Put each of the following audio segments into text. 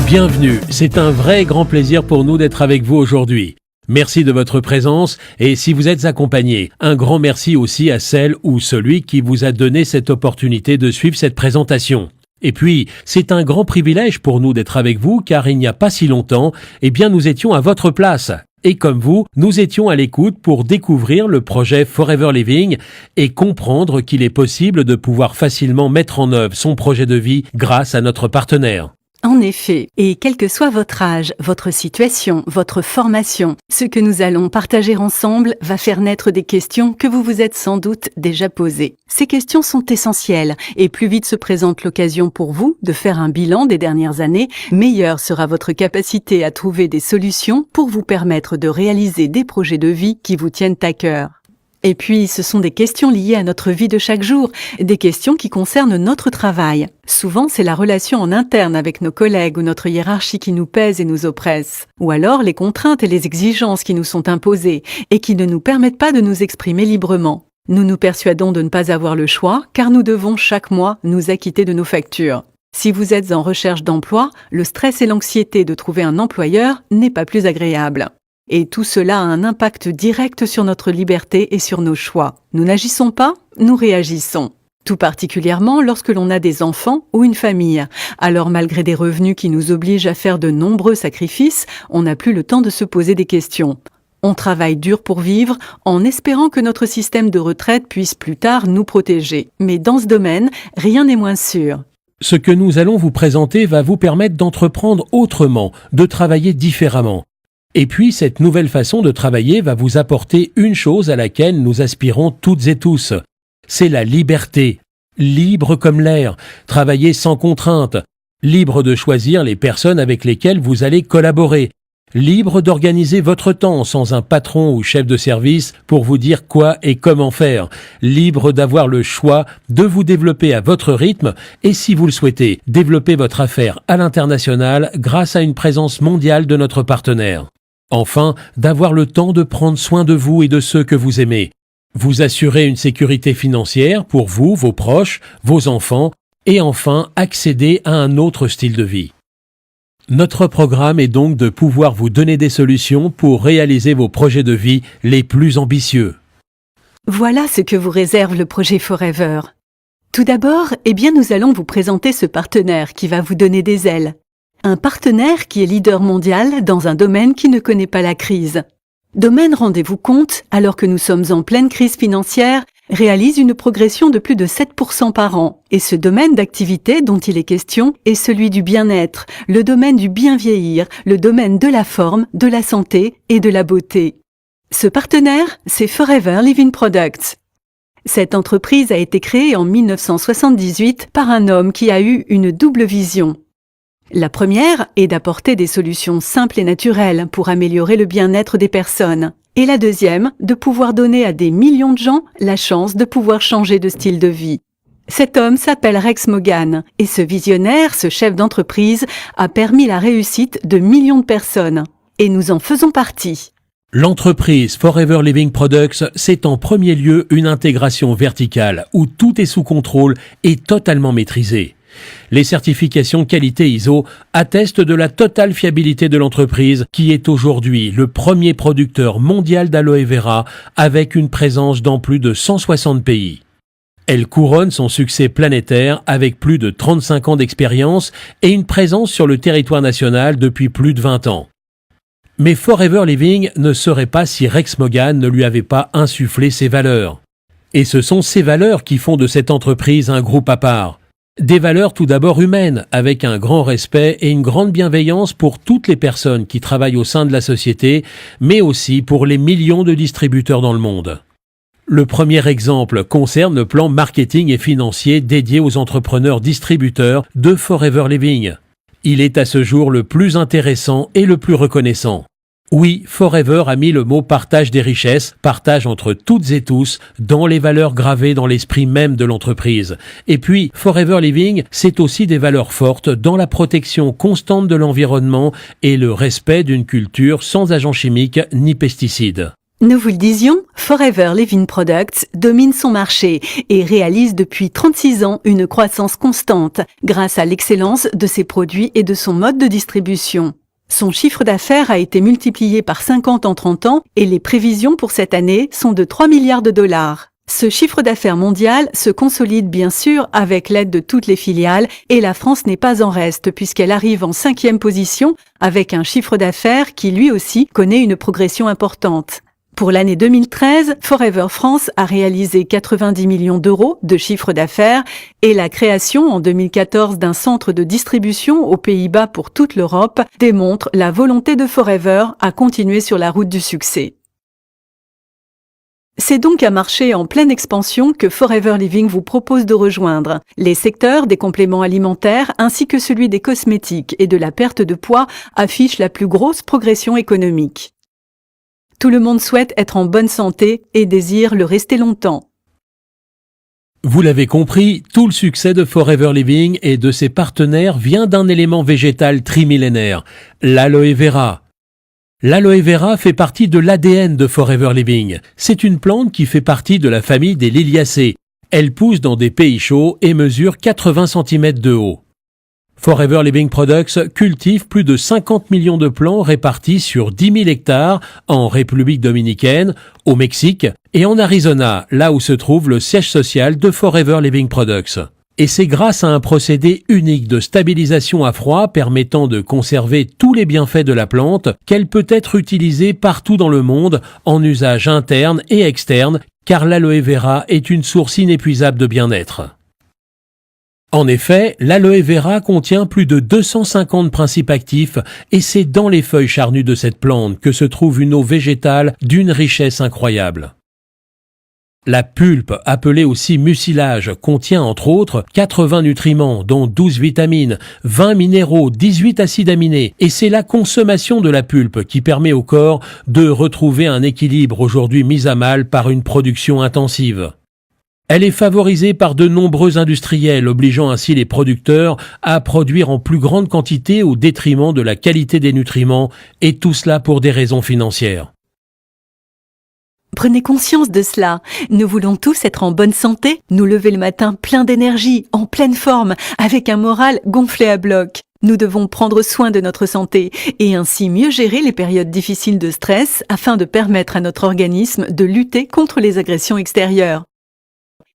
Bienvenue, c'est un vrai grand plaisir pour nous d'être avec vous aujourd'hui. Merci de votre présence et si vous êtes accompagné, un grand merci aussi à celle ou celui qui vous a donné cette opportunité de suivre cette présentation. Et puis, c'est un grand privilège pour nous d'être avec vous car il n'y a pas si longtemps, nous étions à votre place. Et comme vous, nous étions à l'écoute pour découvrir le projet Forever Living et comprendre qu'il est possible de pouvoir facilement mettre en œuvre son projet de vie grâce à notre partenaire. En effet, et quel que soit votre âge, votre situation, votre formation, ce que nous allons partager ensemble va faire naître des questions que vous vous êtes sans doute déjà posées. Ces questions sont essentielles et plus vite se présente l'occasion pour vous de faire un bilan des dernières années, meilleure sera votre capacité à trouver des solutions pour vous permettre de réaliser des projets de vie qui vous tiennent à cœur. Et puis, ce sont des questions liées à notre vie de chaque jour, des questions qui concernent notre travail. Souvent, c'est la relation en interne avec nos collègues ou notre hiérarchie qui nous pèse et nous oppresse. Ou alors, les contraintes et les exigences qui nous sont imposées et qui ne nous permettent pas de nous exprimer librement. Nous nous persuadons de ne pas avoir le choix, car nous devons chaque mois nous acquitter de nos factures. Si vous êtes en recherche d'emploi, le stress et l'anxiété de trouver un employeur n'est pas plus agréable. Et tout cela a un impact direct sur notre liberté et sur nos choix. Nous n'agissons pas, nous réagissons. Tout particulièrement lorsque l'on a des enfants ou une famille. Alors malgré des revenus qui nous obligent à faire de nombreux sacrifices, on n'a plus le temps de se poser des questions. On travaille dur pour vivre en espérant que notre système de retraite puisse plus tard nous protéger. Mais dans ce domaine, rien n'est moins sûr. Ce que nous allons vous présenter va vous permettre d'entreprendre autrement, de travailler différemment. Et puis, cette nouvelle façon de travailler va vous apporter une chose à laquelle nous aspirons toutes et tous. C'est la liberté. Libre comme l'air. Travailler sans contrainte. Libre de choisir les personnes avec lesquelles vous allez collaborer. Libre d'organiser votre temps sans un patron ou chef de service pour vous dire quoi et comment faire. Libre d'avoir le choix de vous développer à votre rythme et si vous le souhaitez, développer votre affaire à l'international grâce à une présence mondiale de notre partenaire. Enfin, d'avoir le temps de prendre soin de vous et de ceux que vous aimez. Vous assurer une sécurité financière pour vous, vos proches, vos enfants, et enfin accéder à un autre style de vie. Notre programme est donc de pouvoir vous donner des solutions pour réaliser vos projets de vie les plus ambitieux. Voilà ce que vous réserve le projet Forever. Tout d'abord, nous allons vous présenter ce partenaire qui va vous donner des ailes. Un partenaire qui est leader mondial dans un domaine qui ne connaît pas la crise. Domaine, rendez-vous compte, alors que nous sommes en pleine crise financière, réalise une progression de plus de 7% par an. Et ce domaine d'activité dont il est question est celui du bien-être, le domaine du bien vieillir, le domaine de la forme, de la santé et de la beauté. Ce partenaire, c'est Forever Living Products. Cette entreprise a été créée en 1978 par un homme qui a eu une double vision. La première est d'apporter des solutions simples et naturelles pour améliorer le bien-être des personnes. Et la deuxième, de pouvoir donner à des millions de gens la chance de pouvoir changer de style de vie. Cet homme s'appelle Rex Mogan et ce visionnaire, ce chef d'entreprise, a permis la réussite de millions de personnes. Et nous en faisons partie. L'entreprise Forever Living Products, c'est en premier lieu une intégration verticale où tout est sous contrôle et totalement maîtrisé. Les certifications qualité ISO attestent de la totale fiabilité de l'entreprise qui est aujourd'hui le premier producteur mondial d'aloe vera avec une présence dans plus de 160 pays. Elle couronne son succès planétaire avec plus de 35 ans d'expérience et une présence sur le territoire national depuis plus de 20 ans. Mais Forever Living ne serait pas si Rex Mogan ne lui avait pas insufflé ses valeurs. Et ce sont ces valeurs qui font de cette entreprise un groupe à part. Des valeurs tout d'abord humaines, avec un grand respect et une grande bienveillance pour toutes les personnes qui travaillent au sein de la société, mais aussi pour les millions de distributeurs dans le monde. Le premier exemple concerne le plan marketing et financier dédié aux entrepreneurs distributeurs de Forever Living. Il est à ce jour le plus intéressant et le plus reconnaissant. Oui, Forever a mis le mot partage des richesses, partage entre toutes et tous, dans les valeurs gravées dans l'esprit même de l'entreprise. Et puis, Forever Living, c'est aussi des valeurs fortes dans la protection constante de l'environnement et le respect d'une culture sans agents chimiques ni pesticides. Nous vous le disions, Forever Living Products domine son marché et réalise depuis 36 ans une croissance constante grâce à l'excellence de ses produits et de son mode de distribution. Son chiffre d'affaires a été multiplié par 50 en 30 ans et les prévisions pour cette année sont de 3 milliards de dollars. Ce chiffre d'affaires mondial se consolide bien sûr avec l'aide de toutes les filiales et la France n'est pas en reste puisqu'elle arrive en 5e position avec un chiffre d'affaires qui lui aussi connaît une progression importante. Pour l'année 2013, Forever France a réalisé 90 millions d'euros de chiffre d'affaires et la création en 2014 d'un centre de distribution aux Pays-Bas pour toute l'Europe démontre la volonté de Forever à continuer sur la route du succès. C'est donc un marché en pleine expansion que Forever Living vous propose de rejoindre. Les secteurs des compléments alimentaires ainsi que celui des cosmétiques et de la perte de poids affichent la plus grosse progression économique. Tout le monde souhaite être en bonne santé et désire le rester longtemps. Vous l'avez compris, tout le succès de Forever Living et de ses partenaires vient d'un élément végétal trimillénaire, l'aloe vera. L'aloe vera fait partie de l'ADN de Forever Living. C'est une plante qui fait partie de la famille des liliacées. Elle pousse dans des pays chauds et mesure 80 cm de haut. Forever Living Products cultive plus de 50 millions de plants répartis sur 10 000 hectares en République dominicaine, au Mexique et en Arizona, là où se trouve le siège social de Forever Living Products. Et c'est grâce à un procédé unique de stabilisation à froid permettant de conserver tous les bienfaits de la plante qu'elle peut être utilisée partout dans le monde en usage interne et externe, car l'aloe vera est une source inépuisable de bien-être. En effet, l'aloe vera contient plus de 250 principes actifs et c'est dans les feuilles charnues de cette plante que se trouve une eau végétale d'une richesse incroyable. La pulpe, appelée aussi mucilage, contient entre autres 80 nutriments, dont 12 vitamines, 20 minéraux, 18 acides aminés. Et c'est la consommation de la pulpe qui permet au corps de retrouver un équilibre aujourd'hui mis à mal par une production intensive. Elle est favorisée par de nombreux industriels, obligeant ainsi les producteurs à produire en plus grande quantité au détriment de la qualité des nutriments, et tout cela pour des raisons financières. Prenez conscience de cela. Nous voulons tous être en bonne santé, nous lever le matin plein d'énergie, en pleine forme, avec un moral gonflé à bloc. Nous devons prendre soin de notre santé et ainsi mieux gérer les périodes difficiles de stress afin de permettre à notre organisme de lutter contre les agressions extérieures.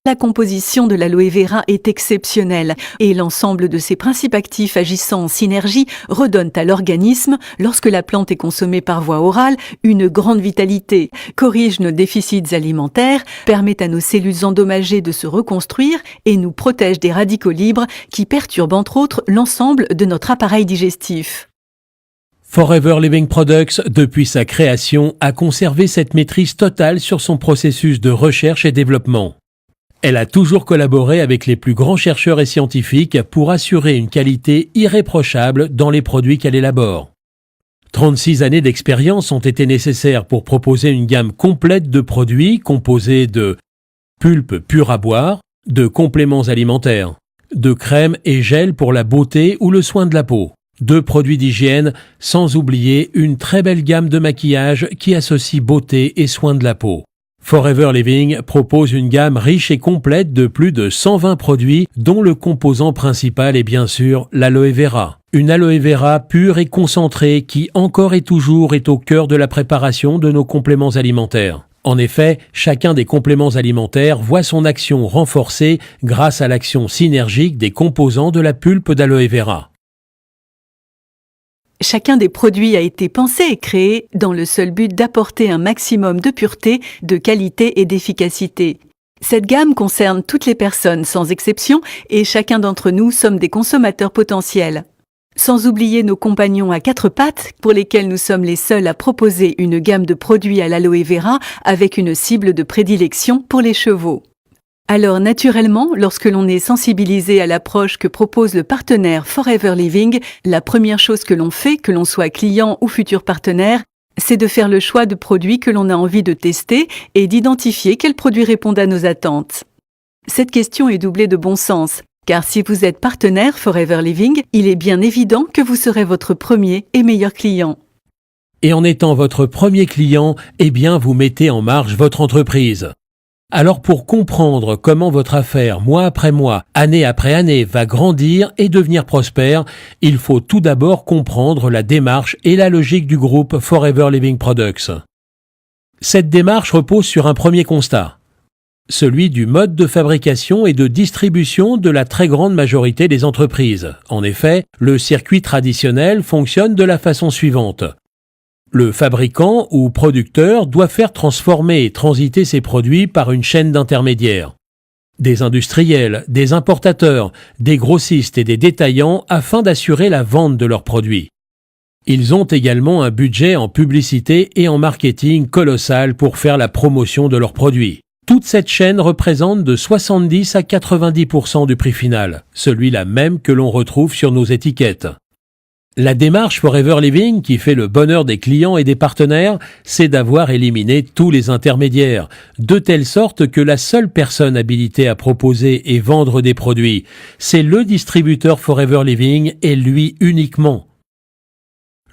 La composition de l'aloe vera est exceptionnelle et l'ensemble de ses principes actifs agissant en synergie redonnent à l'organisme, lorsque la plante est consommée par voie orale, une grande vitalité, corrige nos déficits alimentaires, permet à nos cellules endommagées de se reconstruire et nous protège des radicaux libres qui perturbent entre autres l'ensemble de notre appareil digestif. Forever Living Products, depuis sa création, a conservé cette maîtrise totale sur son processus de recherche et développement. Elle a toujours collaboré avec les plus grands chercheurs et scientifiques pour assurer une qualité irréprochable dans les produits qu'elle élabore. 36 années d'expérience ont été nécessaires pour proposer une gamme complète de produits composés de pulpe pure à boire, de compléments alimentaires, de crèmes et gels pour la beauté ou le soin de la peau, de produits d'hygiène, sans oublier une très belle gamme de maquillage qui associe beauté et soin de la peau. Forever Living propose une gamme riche et complète de plus de 120 produits dont le composant principal est bien sûr l'aloe vera. Une aloe vera pure et concentrée qui encore et toujours est au cœur de la préparation de nos compléments alimentaires. En effet, chacun des compléments alimentaires voit son action renforcée grâce à l'action synergique des composants de la pulpe d'aloe vera. Chacun des produits a été pensé et créé dans le seul but d'apporter un maximum de pureté, de qualité et d'efficacité. Cette gamme concerne toutes les personnes sans exception et chacun d'entre nous sommes des consommateurs potentiels. Sans oublier nos compagnons à quatre pattes pour lesquels nous sommes les seuls à proposer une gamme de produits à l'aloe vera avec une cible de prédilection pour les chevaux. Alors naturellement, lorsque l'on est sensibilisé à l'approche que propose le partenaire Forever Living, la première chose que l'on fait, que l'on soit client ou futur partenaire, c'est de faire le choix de produits que l'on a envie de tester et d'identifier quels produits répondent à nos attentes. Cette question est doublée de bon sens, car si vous êtes partenaire Forever Living, il est bien évident que vous serez votre premier et meilleur client. Et en étant votre premier client, eh bien, vous mettez en marche votre entreprise. Alors pour comprendre comment votre affaire, mois après mois, année après année, va grandir et devenir prospère, il faut tout d'abord comprendre la démarche et la logique du groupe Forever Living Products. Cette démarche repose sur un premier constat, celui du mode de fabrication et de distribution de la très grande majorité des entreprises. En effet, le circuit traditionnel fonctionne de la façon suivante. Le fabricant ou producteur doit faire transformer et transiter ses produits par une chaîne d'intermédiaires. Des industriels, des importateurs, des grossistes et des détaillants afin d'assurer la vente de leurs produits. Ils ont également un budget en publicité et en marketing colossal pour faire la promotion de leurs produits. Toute cette chaîne représente de 70 à 90% du prix final, celui-là même que l'on retrouve sur nos étiquettes. La démarche Forever Living qui fait le bonheur des clients et des partenaires, c'est d'avoir éliminé tous les intermédiaires, de telle sorte que la seule personne habilitée à proposer et vendre des produits, c'est le distributeur Forever Living et lui uniquement.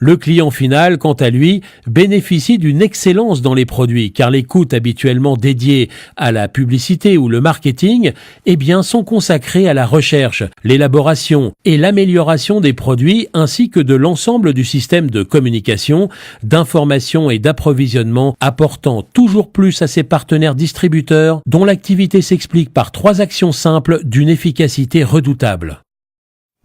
Le client final, quant à lui, bénéficie d'une excellence dans les produits car les coûts habituellement dédiés à la publicité ou le marketing, eh bien, sont consacrés à la recherche, l'élaboration et l'amélioration des produits ainsi que de l'ensemble du système de communication, d'information et d'approvisionnement apportant toujours plus à ses partenaires distributeurs dont l'activité s'explique par 3 actions simples d'une efficacité redoutable.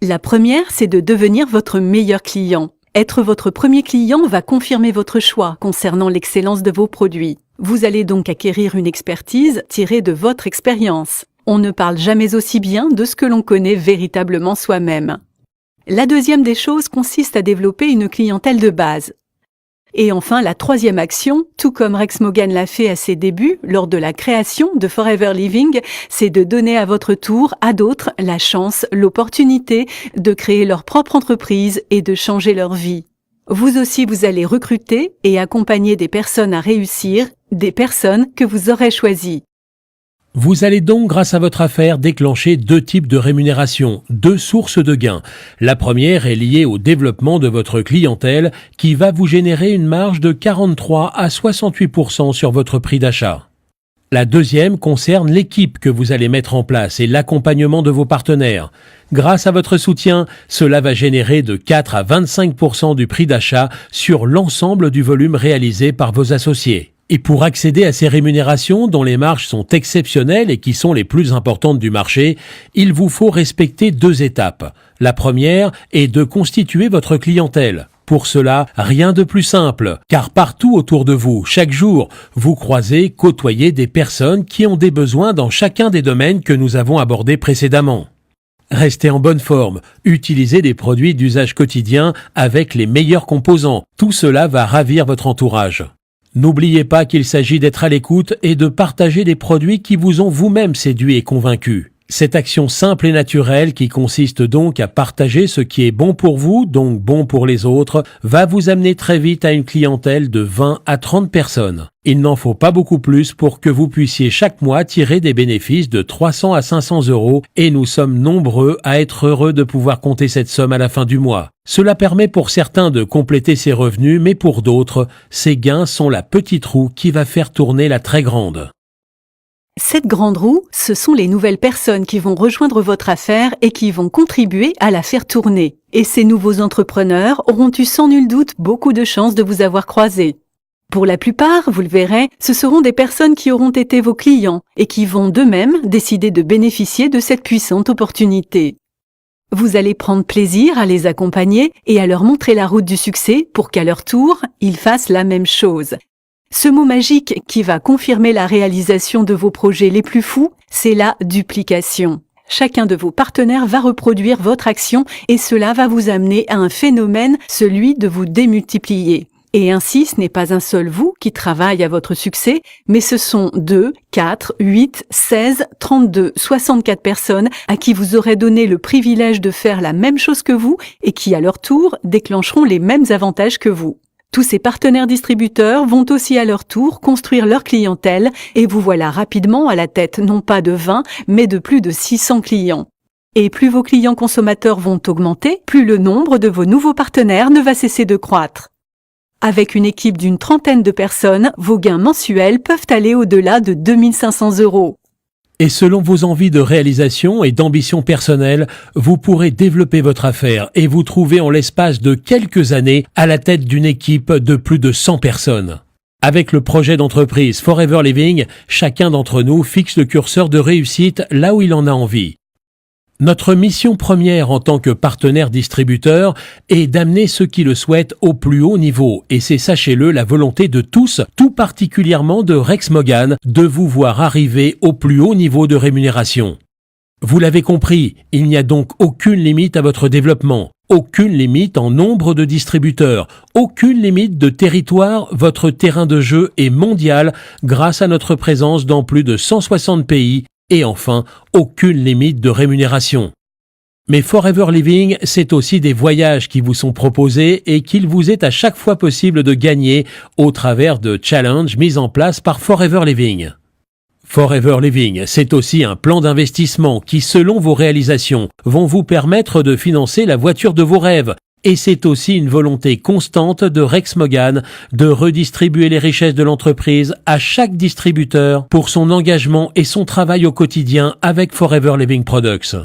La première, c'est de devenir votre meilleur client. Être votre premier client va confirmer votre choix concernant l'excellence de vos produits. Vous allez donc acquérir une expertise tirée de votre expérience. On ne parle jamais aussi bien de ce que l'on connaît véritablement soi-même. La deuxième des choses consiste à développer une clientèle de base. Et enfin, la troisième action, tout comme Rex Mogan l'a fait à ses débuts, lors de la création de Forever Living, c'est de donner à votre tour à d'autres la chance, l'opportunité de créer leur propre entreprise et de changer leur vie. Vous aussi, vous allez recruter et accompagner des personnes à réussir, des personnes que vous aurez choisies. Vous allez donc, grâce à votre affaire, déclencher 2 types de rémunération, 2 sources de gains. La première est liée au développement de votre clientèle qui va vous générer une marge de 43 à 68% sur votre prix d'achat. La deuxième concerne l'équipe que vous allez mettre en place et l'accompagnement de vos partenaires. Grâce à votre soutien, cela va générer de 4 à 25% du prix d'achat sur l'ensemble du volume réalisé par vos associés. Et pour accéder à ces rémunérations dont les marges sont exceptionnelles et qui sont les plus importantes du marché, il vous faut respecter 2 étapes. La première est de constituer votre clientèle. Pour cela, rien de plus simple, car partout autour de vous, chaque jour, vous croisez, côtoyez des personnes qui ont des besoins dans chacun des domaines que nous avons abordés précédemment. Restez en bonne forme, utilisez des produits d'usage quotidien avec les meilleurs composants. Tout cela va ravir votre entourage. N'oubliez pas qu'il s'agit d'être à l'écoute et de partager des produits qui vous ont vous-même séduit et convaincu. Cette action simple et naturelle qui consiste donc à partager ce qui est bon pour vous, donc bon pour les autres, va vous amener très vite à une clientèle de 20 à 30 personnes. Il n'en faut pas beaucoup plus pour que vous puissiez chaque mois tirer des bénéfices de 300 à 500 euros et nous sommes nombreux à être heureux de pouvoir compter cette somme à la fin du mois. Cela permet pour certains de compléter ses revenus, mais pour d'autres, ces gains sont la petite roue qui va faire tourner la très grande. Cette grande roue, ce sont les nouvelles personnes qui vont rejoindre votre affaire et qui vont contribuer à la faire tourner. Et ces nouveaux entrepreneurs auront eu sans nul doute beaucoup de chances de vous avoir croisé. Pour la plupart, vous le verrez, ce seront des personnes qui auront été vos clients et qui vont d'eux-mêmes décider de bénéficier de cette puissante opportunité. Vous allez prendre plaisir à les accompagner et à leur montrer la route du succès pour qu'à leur tour, ils fassent la même chose. Ce mot magique qui va confirmer la réalisation de vos projets les plus fous, c'est la duplication. Chacun de vos partenaires va reproduire votre action et cela va vous amener à un phénomène, celui de vous démultiplier. Et ainsi, ce n'est pas un seul vous qui travaille à votre succès, mais ce sont 2, 4, 8, 16, 32, 64 personnes à qui vous aurez donné le privilège de faire la même chose que vous et qui, à leur tour, déclencheront les mêmes avantages que vous. Tous ces partenaires distributeurs vont aussi à leur tour construire leur clientèle et vous voilà rapidement à la tête non pas de 20, mais de plus de 600 clients. Et plus vos clients consommateurs vont augmenter, plus le nombre de vos nouveaux partenaires ne va cesser de croître. Avec une équipe d'une 30aine de personnes, vos gains mensuels peuvent aller au-delà de 2 500 €. Et selon vos envies de réalisation et d'ambition personnelle, vous pourrez développer votre affaire et vous trouver en l'espace de quelques années à la tête d'une équipe de plus de 100 personnes. Avec le projet d'entreprise Forever Living, chacun d'entre nous fixe le curseur de réussite là où il en a envie. Notre mission première en tant que partenaire distributeur est d'amener ceux qui le souhaitent au plus haut niveau et c'est, sachez-le, la volonté de tous, tout particulièrement de Rex Mogan, de vous voir arriver au plus haut niveau de rémunération. Vous l'avez compris, il n'y a donc aucune limite à votre développement, aucune limite en nombre de distributeurs, aucune limite de territoire, votre terrain de jeu est mondial grâce à notre présence dans plus de 160 pays. Et enfin, aucune limite de rémunération. Mais Forever Living, c'est aussi des voyages qui vous sont proposés et qu'il vous est à chaque fois possible de gagner au travers de challenges mis en place par Forever Living. Forever Living, c'est aussi un plan d'investissement qui, selon vos réalisations, vont vous permettre de financer la voiture de vos rêves. Et c'est aussi une volonté constante de Rex Mogan de redistribuer les richesses de l'entreprise à chaque distributeur pour son engagement et son travail au quotidien avec Forever Living Products.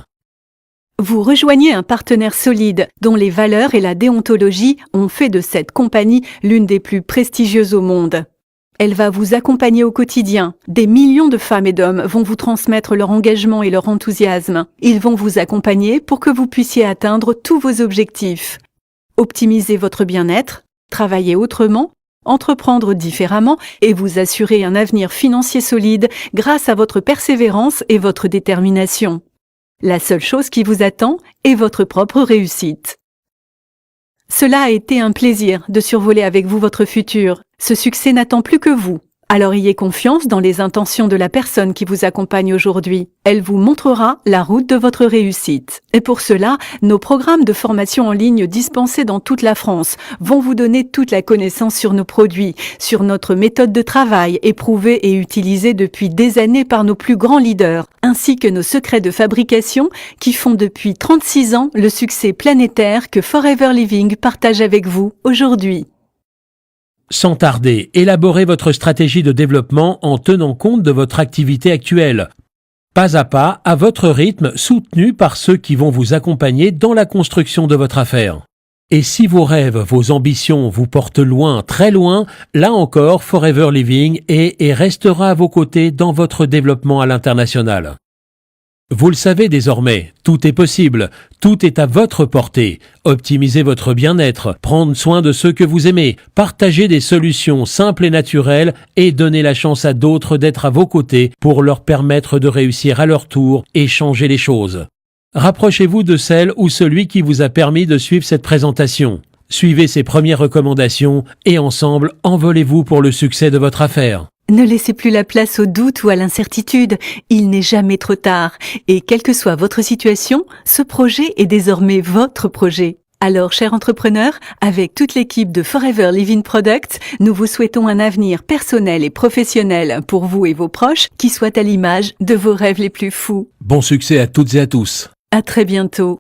Vous rejoignez un partenaire solide dont les valeurs et la déontologie ont fait de cette compagnie l'une des plus prestigieuses au monde. Elle va vous accompagner au quotidien. Des millions de femmes et d'hommes vont vous transmettre leur engagement et leur enthousiasme. Ils vont vous accompagner pour que vous puissiez atteindre tous vos objectifs. Optimiser votre bien-être, travailler autrement, entreprendre différemment et vous assurer un avenir financier solide grâce à votre persévérance et votre détermination. La seule chose qui vous attend est votre propre réussite. Cela a été un plaisir de survoler avec vous votre futur. Ce succès n'attend plus que vous. Alors ayez confiance dans les intentions de la personne qui vous accompagne aujourd'hui. Elle vous montrera la route de votre réussite. Et pour cela, nos programmes de formation en ligne dispensés dans toute la France vont vous donner toute la connaissance sur nos produits, sur notre méthode de travail éprouvée et utilisée depuis des années par nos plus grands leaders, ainsi que nos secrets de fabrication qui font depuis 36 ans le succès planétaire que Forever Living partage avec vous aujourd'hui. Sans tarder, élaborez votre stratégie de développement en tenant compte de votre activité actuelle. Pas à votre rythme, soutenu par ceux qui vont vous accompagner dans la construction de votre affaire. Et si vos rêves, vos ambitions vous portent loin, très loin, là encore, Forever Living est et restera à vos côtés dans votre développement à l'international. Vous le savez désormais, tout est possible, tout est à votre portée. Optimisez votre bien-être, prendre soin de ceux que vous aimez, partagez des solutions simples et naturelles et donnez la chance à d'autres d'être à vos côtés pour leur permettre de réussir à leur tour et changer les choses. Rapprochez-vous de celle ou celui qui vous a permis de suivre cette présentation. Suivez ses premières recommandations et ensemble, envolez-vous pour le succès de votre affaire. Ne laissez plus la place au doute ou à l'incertitude, il n'est jamais trop tard. Et quelle que soit votre situation, ce projet est désormais votre projet. Alors, chers entrepreneurs, avec toute l'équipe de Forever Living Products, nous vous souhaitons un avenir personnel et professionnel pour vous et vos proches qui soit à l'image de vos rêves les plus fous. Bon succès à toutes et à tous. À très bientôt.